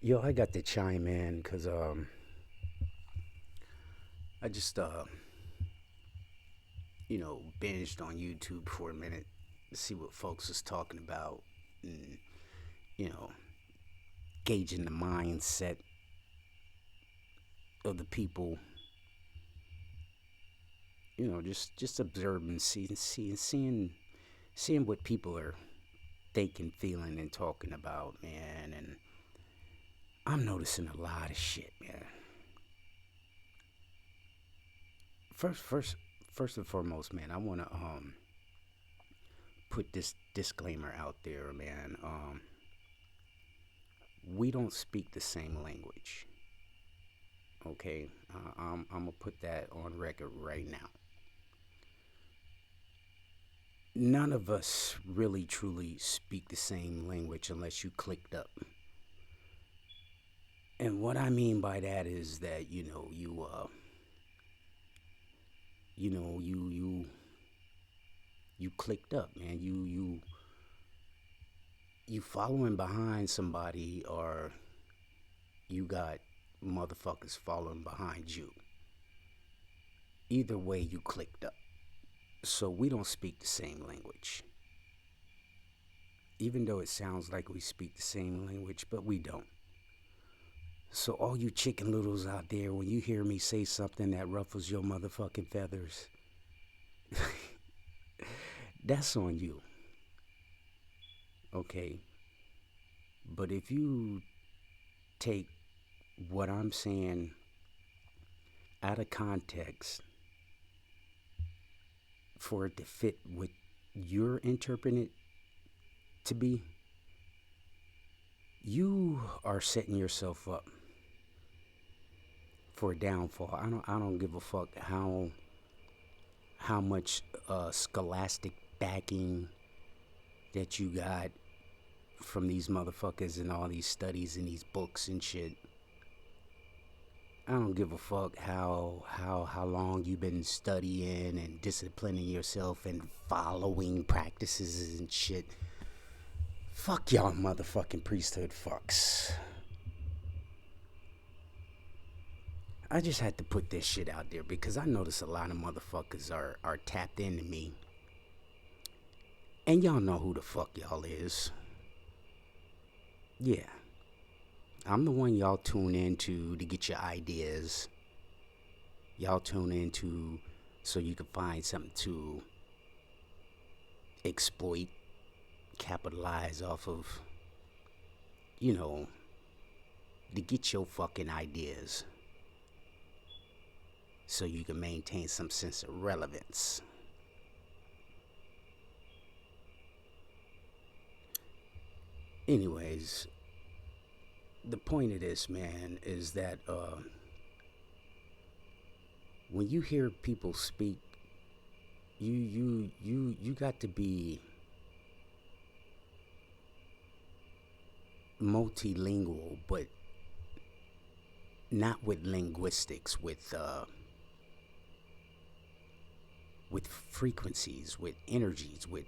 Yo, I got to chime in because I just binged on YouTube for a minute to see what folks was talking about, and you know, gauging the mindset of the people. Just observing, seeing what people are thinking, feeling, and talking about, man. And I'm noticing a lot of shit, man. First, first, first and foremost, man, I want to put this disclaimer out there, man. We don't speak the same language. Okay, I'm gonna put that on record right now. None of us really truly speak the same language unless you clicked up. And what I mean by that is that you clicked up, man. You following behind somebody, or you got motherfuckers following behind you. Either way, you clicked up. So we don't speak the same language. Even though it sounds like we speak the same language, but we don't. So all you chicken littles out there, when you hear me say something that ruffles your motherfucking feathers, that's on you. Okay? But if you take what I'm saying out of context for it to fit what you're interpreting it to be, you are setting yourself up for a downfall. I don't give a fuck how much scholastic backing that you got from these motherfuckers and all these studies and these books and shit. I don't give a fuck how long you've been studying and disciplining yourself and following practices and shit. Fuck y'all motherfucking priesthood fucks. I just had to put this shit out there because I notice a lot of motherfuckers are tapped into me. And y'all know who the fuck y'all is. Yeah. I'm the one y'all tune into to get your ideas. Y'all tune into so you can find something to exploit, capitalize off of, you know, to get your fucking ideas so you can maintain some sense of relevance. Anyways, the point of this, man, is that when you hear people speak, you got to be multilingual, but not with linguistics, with frequencies, with energies, with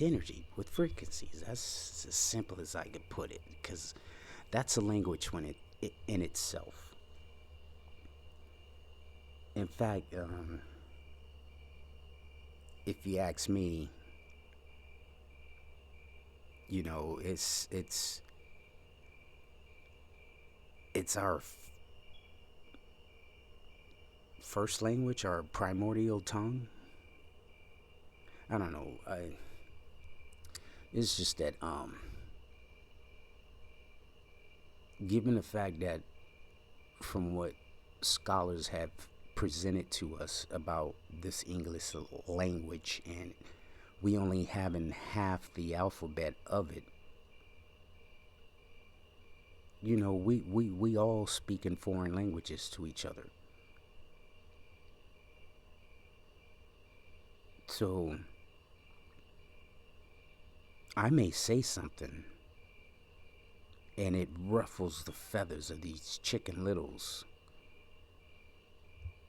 energy, with frequencies. That's as simple as I could put it, because that's a language when it in itself. In fact, if you ask me, it's our first language, our primordial tongue. I don't know. It's just that given the fact that from what scholars have presented to us about this English language, and we only having half the alphabet of it, we all speak in foreign languages to each other. So I may say something and it ruffles the feathers of these chicken littles,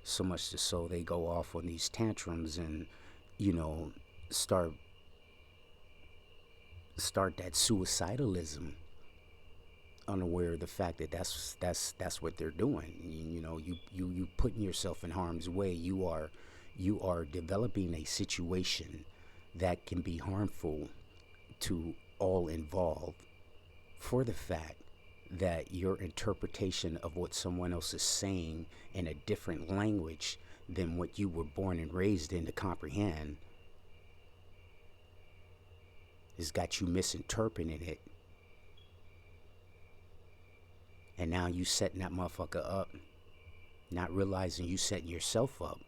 so much so they go off on these tantrums and start start that suicidalism, unaware of the fact that that's what they're doing. You know, you putting yourself in harm's way. You are developing a situation that can be harmful to all involved, for the fact that your interpretation of what someone else is saying in a different language than what you were born and raised in to comprehend has got you misinterpreting it. And now you setting that motherfucker up, not realizing you setting yourself up.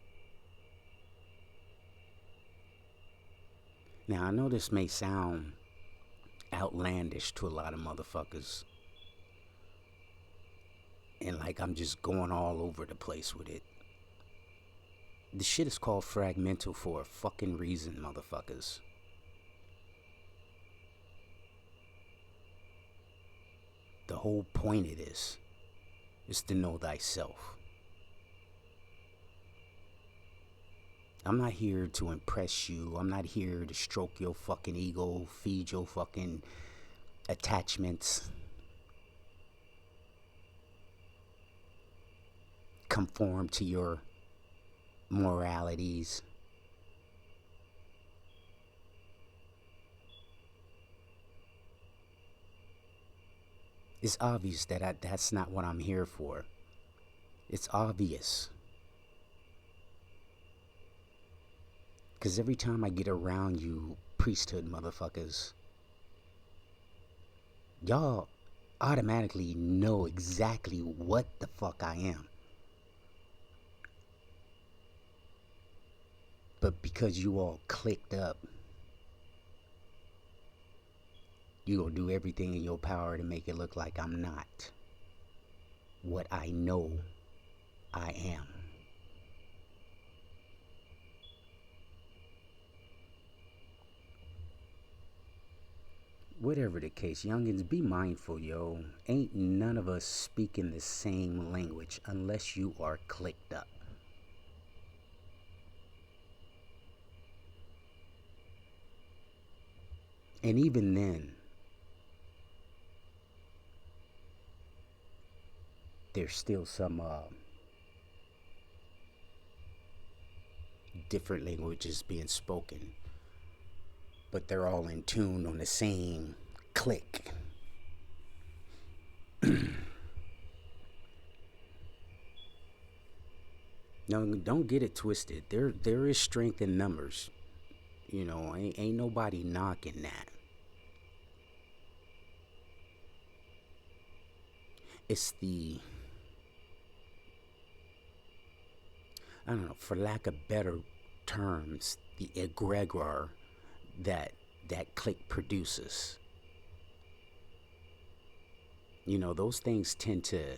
Now, I know this may sound outlandish to a lot of motherfuckers, and like I'm just going all over the place with it. The shit is called fragmental for a fucking reason, motherfuckers. The whole point of this is to know thyself. I'm not here to impress you. I'm not here to stroke your fucking ego, feed your fucking attachments, conform to your moralities. It's obvious that that's not what I'm here for. It's obvious. Because every time I get around you priesthood motherfuckers, y'all automatically know exactly what the fuck I am. But because you all clicked up, you gonna do everything in your power to make it look like I'm not what I know I am. Whatever the case, youngins, be mindful, yo. Ain't none of us speaking the same language unless you are clicked up. And even then, there's still some different languages being spoken, but they're all in tune on the same click. No, don't get it twisted. There is strength in numbers. You know, ain't nobody knocking that. It's the, I don't know, for lack of better terms, the egregor that click produces. You know, those things tend to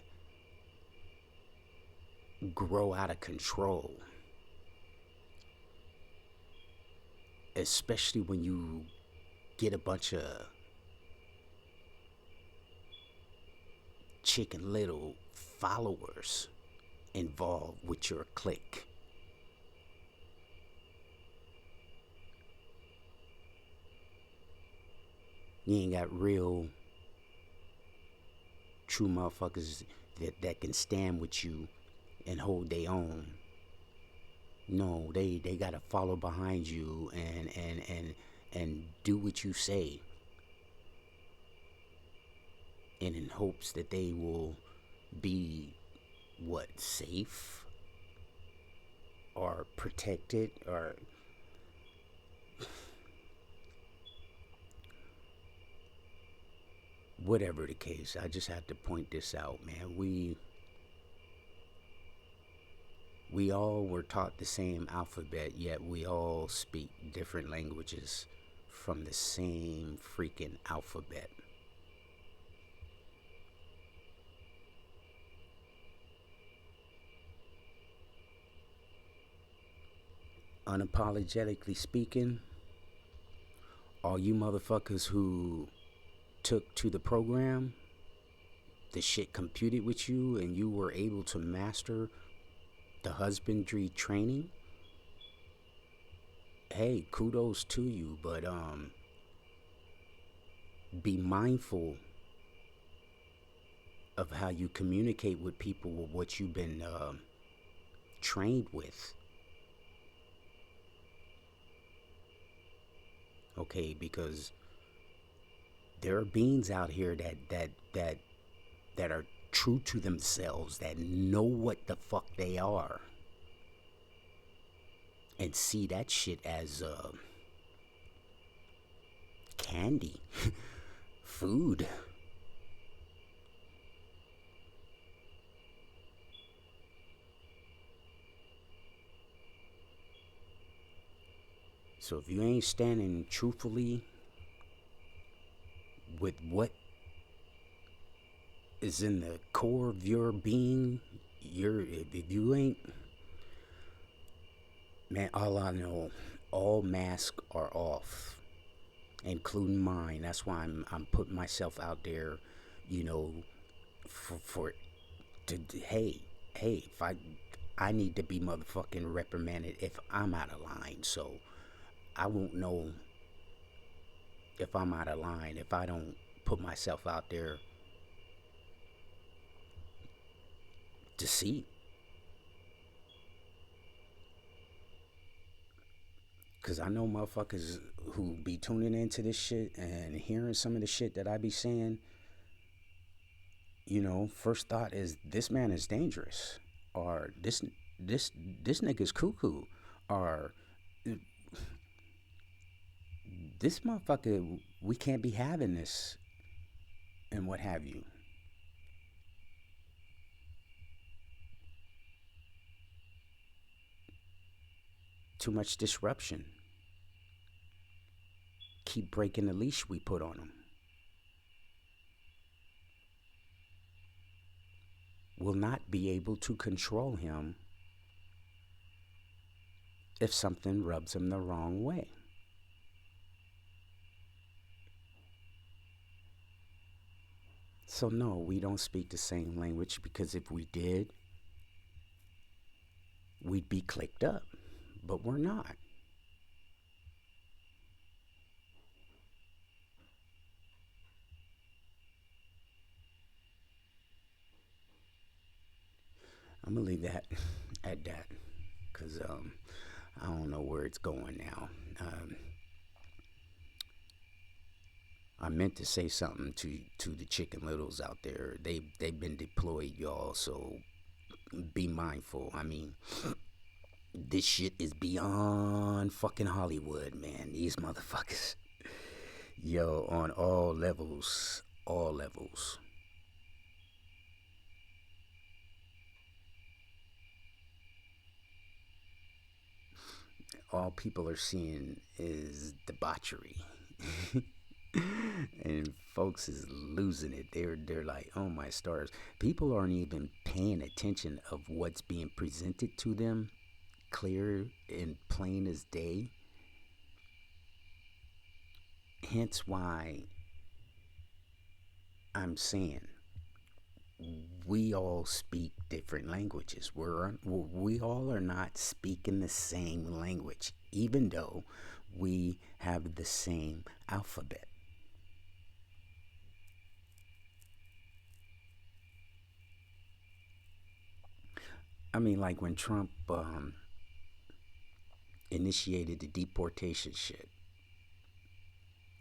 grow out of control, especially when you get a bunch of Chicken Little followers involved with your clique. You ain't got real true motherfuckers that can stand with you and hold their own. No, they gotta follow behind you and do what you say, and in hopes that they will be safe or protected or whatever the case. I just have to point this out, man. We all were taught the same alphabet, yet we all speak different languages from the same freaking alphabet. Unapologetically speaking, all you motherfuckers who took to the program, the shit computed with you, and you were able to master the husbandry training, hey, kudos to you. But Be mindful of how you communicate with people, with what you've been trained with. Okay, because there are beings out here that are true to themselves, that know what the fuck they are, and see that shit as candy, food. So if you ain't standing truthfully with what is in the core of your being, if you ain't, man, all I know, all masks are off, including mine. That's why I'm putting myself out there, you know, for to hey, if I need to be motherfucking reprimanded if I'm out of line. So I won't know if I'm out of line if I don't put myself out there to see. Cause I know motherfuckers who be tuning into this shit and hearing some of the shit that I be saying, you know, first thought is this man is dangerous, or this nigga's cuckoo, or this motherfucker, we can't be having this, and what have you. Too much disruption. Keep breaking the leash we put on them. Will not be able to control him if something rubs him the wrong way. So no, we don't speak the same language, because if we did, we'd be clicked up, but we're not. I'm gonna leave that at that, because I don't know where it's going now. I meant to say something to the Chicken Littles out there. They've been deployed, y'all. So be mindful. I mean, this shit is beyond fucking Hollywood, man. These motherfuckers, yo, on all levels, all levels. All people are seeing is debauchery. And folks is losing it. They're like, oh my stars. People aren't even paying attention of what's being presented to them, clear and plain as day. Hence why I'm saying we all speak different languages. We all are not speaking the same language, even though we have the same alphabet. I mean, like when Trump initiated the deportation shit.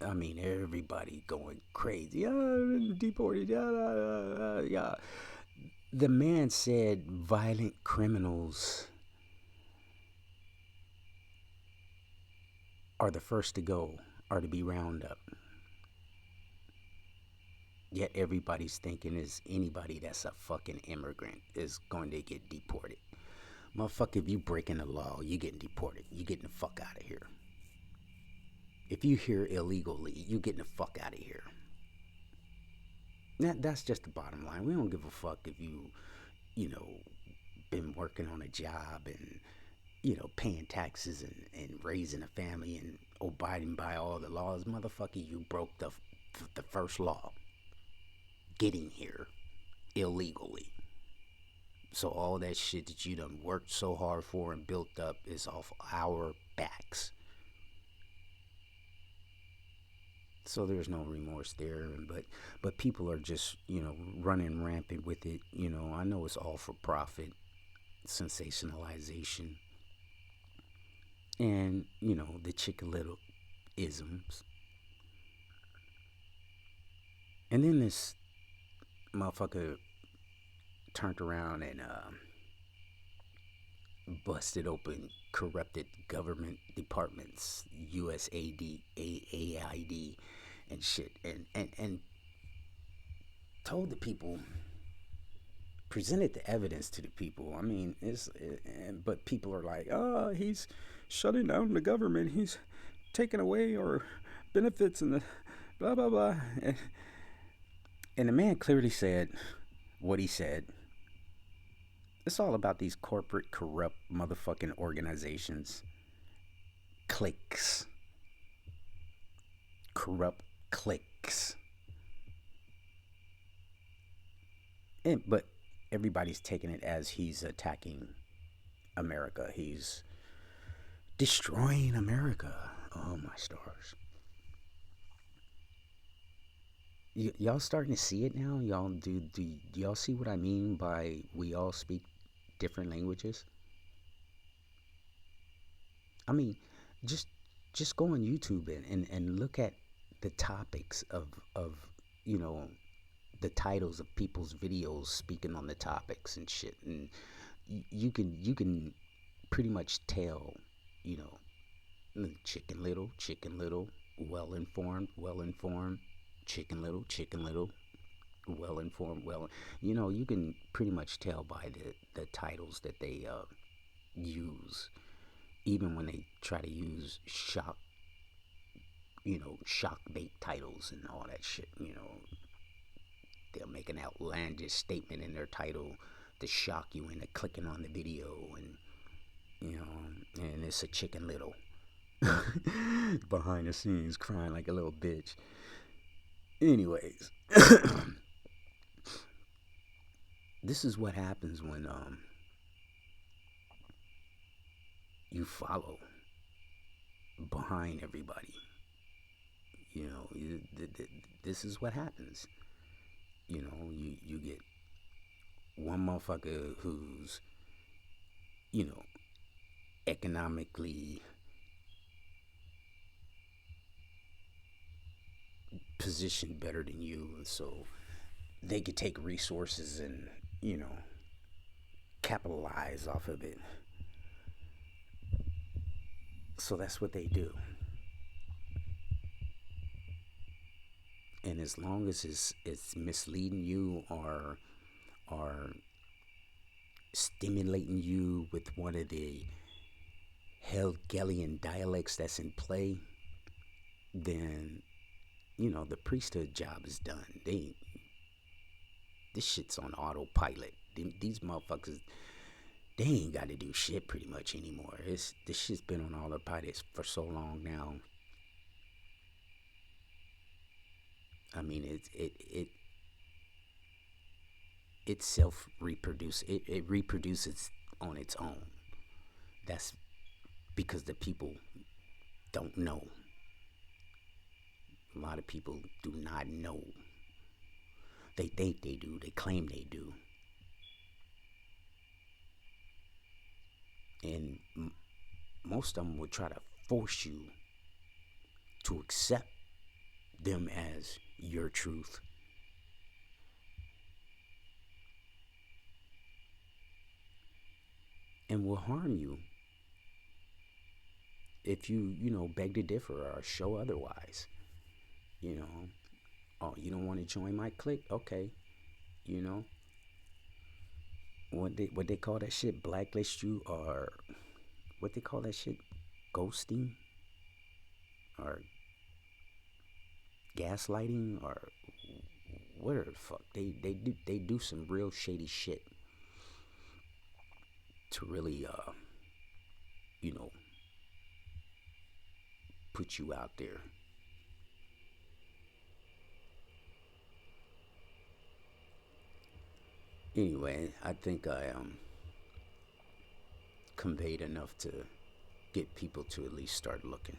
I mean, everybody going crazy. Deported. Yeah. The man said violent criminals are the first to go, are to be rounded up. Yet everybody's thinking is anybody that's a fucking immigrant is going to get deported. Motherfucker, if you breaking the law, you getting deported. You getting the fuck out of here. If you here illegally, you getting the fuck out of here. That's just the bottom line. We don't give a fuck if you know, been working on a job and, you know, paying taxes and raising a family and abiding by all the laws. Motherfucker, you broke the first law. Getting here illegally. So all that shit that you done worked so hard for and built up is off our backs. So there's no remorse there, but people are just, running rampant with it. I know it's all for profit, sensationalization, and the chicken little isms. And then this motherfucker turned around and busted open corrupted government departments, USAID, AID, and shit, and told the people, presented the evidence to the people. I mean, but people are like, oh, he's shutting down the government. He's taking away our benefits and the blah blah blah. And the man clearly said what he said. It's all about these corporate, corrupt motherfucking organizations. Cliques. Corrupt cliques. But everybody's taking it as he's attacking America. He's destroying America. Oh, my stars. Y'all starting to see it now? Y'all do y'all see what I mean by we all speak different languages? I mean, just go on YouTube and look at the topics of the titles of people's videos speaking on the topics and shit, and you can pretty much tell, chicken little, well informed, chicken little, well informed, you can pretty much tell by the titles that they use, even when they try to use shock bait titles and all that shit. They'll make an outlandish statement in their title to shock you into clicking on the video, and and it's a chicken little behind the scenes crying like a little bitch. Anyways, this is what happens when you follow behind everybody. This is what happens. You get one motherfucker who's economically positioned better than you, and so they could take resources and capitalize off of it. So that's what they do. And as long as it's misleading you or stimulating you with one of the Hegelian dialects that's in play, then the priesthood job is done. This shit's on autopilot. These motherfuckers, they ain't got to do shit pretty much anymore. This shit's been on autopilot for so long now. I mean, it self reproduces. It reproduces on its own. That's because the people don't know. A lot of people do not know. They think they do. They claim they do. And most of them will try to force you to accept them as your truth. And will harm you if you beg to differ or show otherwise. Oh, you don't want to join my clique? Okay. What they call that shit? Blacklist you, or what they call that shit? Ghosting, or gaslighting, or whatever the fuck. They do some real shady shit to really put you out there. Anyway, I think I conveyed enough to get people to at least start looking.